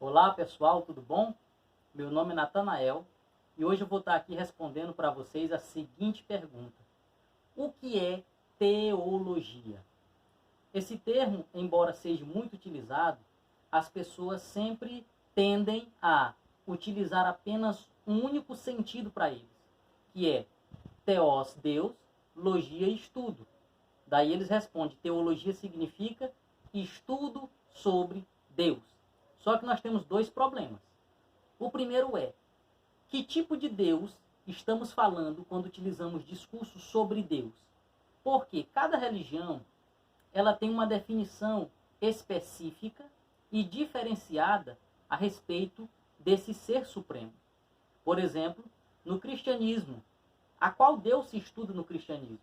Olá pessoal, tudo bom? Meu nome é Natanael e hoje eu vou estar aqui respondendo para vocês a seguinte pergunta: o que é teologia? Esse termo, embora seja muito utilizado, as pessoas sempre tendem a utilizar apenas um único sentido para eles, que é teos, Deus, logia, estudo. Daí eles respondem: teologia significa estudo sobre Deus. Só que nós temos dois problemas. O primeiro é: que tipo de Deus estamos falando quando utilizamos discursos sobre Deus? Porque cada religião ela tem uma definição específica e diferenciada a respeito desse ser supremo. Por exemplo, no cristianismo, a qual Deus se estuda no cristianismo?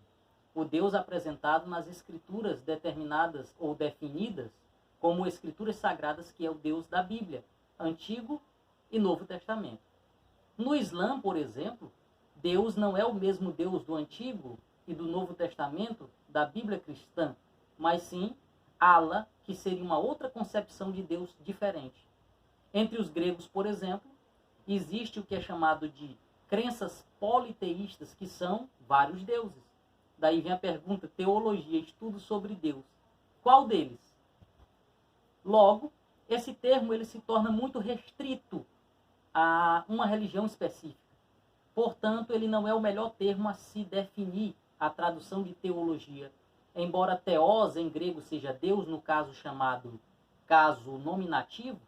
O Deus apresentado nas escrituras determinadas ou definidas como escrituras sagradas, que é o Deus da Bíblia, Antigo e Novo Testamento. No Islã, por exemplo, Deus não é o mesmo Deus do Antigo e do Novo Testamento da Bíblia cristã, mas sim Allah, que seria uma outra concepção de Deus diferente. Entre os gregos, por exemplo, existe o que é chamado de crenças politeístas, que são vários deuses. Daí vem a pergunta: teologia, estudo sobre Deus. Qual deles? Logo, esse termo ele se torna muito restrito a uma religião específica. Portanto, ele não é o melhor termo a se definir a tradução de teologia. Embora theos em grego seja Deus, no caso chamado caso nominativo,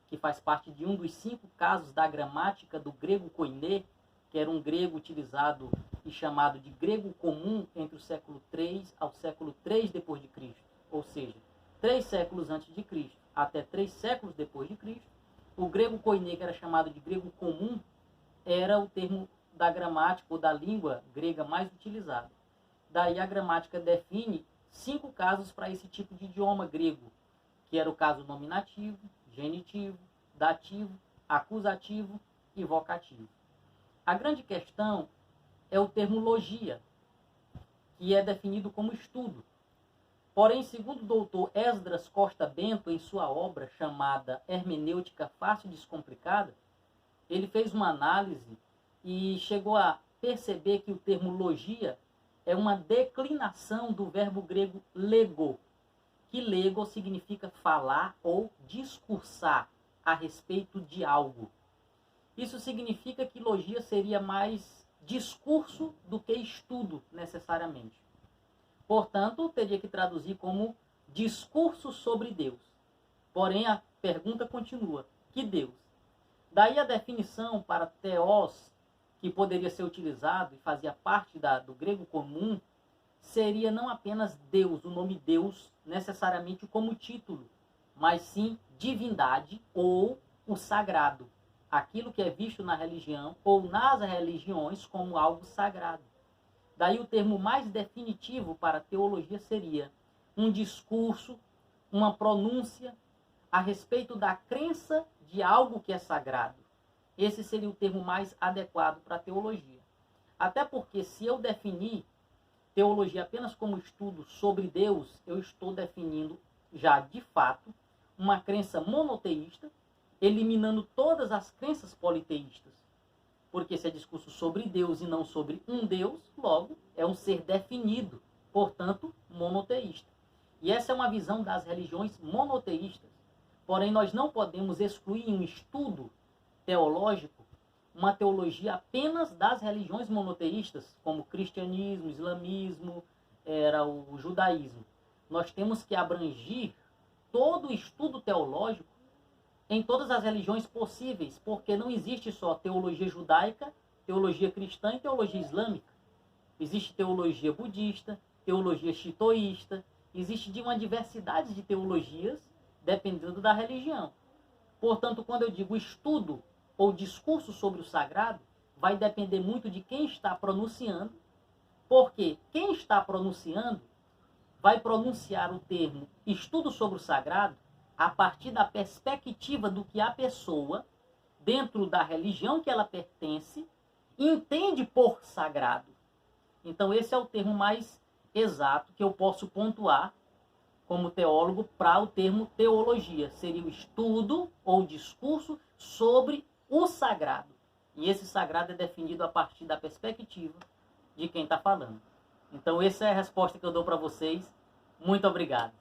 que faz parte de um dos 5 casos da gramática do grego koiné, que era um grego utilizado e chamado de grego comum entre o século III ao século III depois de Cristo, ou seja, 3 séculos antes de Cristo até 3 séculos depois de Cristo. O grego koiné, que era chamado de grego comum, era o termo da gramática ou da língua grega mais utilizado. Daí a gramática define 5 casos para esse tipo de idioma grego, que era o caso nominativo, genitivo, dativo, acusativo e vocativo. A grande questão é o termo logia, que é definido como estudo. Porém, segundo o doutor Esdras Costa Bento, em sua obra chamada Hermenêutica Fácil e Descomplicada, ele fez uma análise e chegou a perceber que o termo logia é uma declinação do verbo grego lego, que lego significa falar ou discursar a respeito de algo. Isso significa que logia seria mais discurso do que estudo, necessariamente. Portanto, teria que traduzir como discurso sobre Deus. Porém, a pergunta continua: que Deus? Daí a definição para theos, que poderia ser utilizado e fazia parte do grego comum, seria não apenas Deus, o nome Deus, necessariamente como título, mas sim divindade ou o sagrado, aquilo que é visto na religião ou nas religiões como algo sagrado. Daí o termo mais definitivo para teologia seria um discurso, uma pronúncia a respeito da crença de algo que é sagrado. Esse seria o termo mais adequado para teologia. Até porque, se eu definir teologia apenas como estudo sobre Deus, eu estou definindo já de fato uma crença monoteísta, eliminando todas as crenças politeístas. Porque se é discurso sobre Deus e não sobre um Deus, logo é um ser definido, portanto, monoteísta. E essa é uma visão das religiões monoteístas. Porém, nós não podemos excluir em um estudo teológico uma teologia apenas das religiões monoteístas, como o cristianismo, o islamismo, o judaísmo. Nós temos que abranger todo o estudo teológico em todas as religiões possíveis, porque não existe só teologia judaica, teologia cristã e teologia islâmica. Existe teologia budista, teologia shintoísta, existe de uma diversidade de teologias, dependendo da religião. Portanto, quando eu digo estudo ou discurso sobre o sagrado, vai depender muito de quem está pronunciando, porque quem está pronunciando vai pronunciar o termo estudo sobre o sagrado a partir da perspectiva do que a pessoa, dentro da religião que ela pertence, entende por sagrado. Então esse é o termo mais exato que eu posso pontuar como teólogo para o termo teologia. Seria o estudo ou discurso sobre o sagrado. E esse sagrado é definido a partir da perspectiva de quem está falando. Então, essa é a resposta que eu dou para vocês. Muito obrigado.